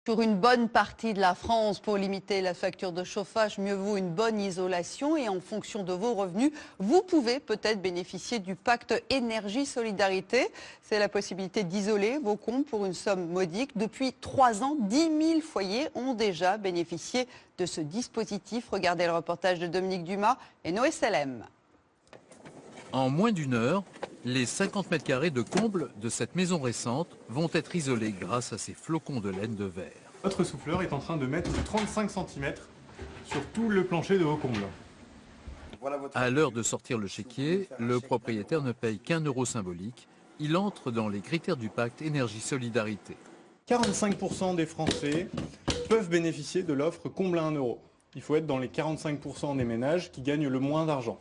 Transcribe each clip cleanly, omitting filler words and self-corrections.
Sur une bonne partie de la France, pour limiter la facture de chauffage, mieux vaut une bonne isolation et en fonction de vos revenus, vous pouvez peut-être bénéficier du pacte énergie-solidarité. C'est la possibilité d'isoler vos comptes pour une somme modique. Depuis 3 ans, 10 000 foyers ont déjà bénéficié de ce dispositif. Regardez le reportage de Dominique Dumas et Noé Selem. En moins d'une heure, les 50 mètres carrés de comble de cette maison récente vont être isolés grâce à ces flocons de laine de verre. Notre souffleur est en train de mettre 35 cm sur tout le plancher de vos combles. À l'heure de sortir le chéquier, le propriétaire ne paye qu'1 euro symbolique. Il entre dans les critères du pacte énergie-solidarité. 45% des Français peuvent bénéficier de l'offre comble à 1 euro. Il faut être dans les 45% des ménages qui gagnent le moins d'argent.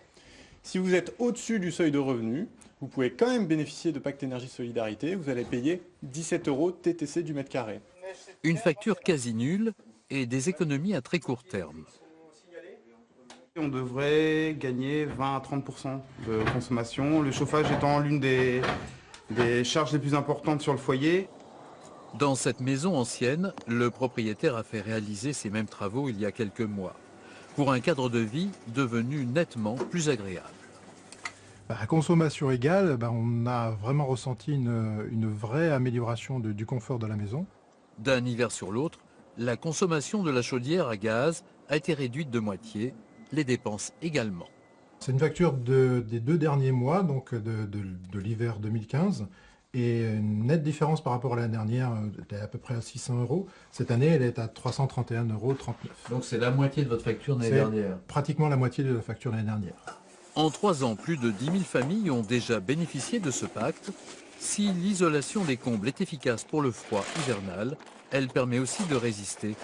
Si vous êtes au-dessus du seuil de revenu, vous pouvez quand même bénéficier de pacte énergie-solidarité. Vous allez payer 17 euros TTC du mètre carré. Une facture quasi nulle et des économies à très court terme. On devrait gagner 20 à 30% de consommation, le chauffage étant l'une des charges les plus importantes sur le foyer. Dans cette maison ancienne, le propriétaire a fait réaliser ces mêmes travaux il y a quelques mois, pour un cadre de vie devenu nettement plus agréable. À consommation égale, on a vraiment ressenti une vraie amélioration du confort de la maison. D'un hiver sur l'autre, la consommation de la chaudière à gaz a été réduite de moitié, les dépenses également. C'est une facture des 2 derniers mois, donc de l'hiver 2015, et une nette différence par rapport à l'année dernière, elle était à peu près à 600 euros. Cette année, elle est à 331,39 euros. Donc c'est la moitié de votre facture l'année dernière. Pratiquement la moitié de la facture l'année dernière. En 3 ans, plus de 10 000 familles ont déjà bénéficié de ce pacte. Si l'isolation des combles est efficace pour le froid hivernal, elle permet aussi de résister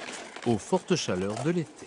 aux fortes chaleurs de l'été.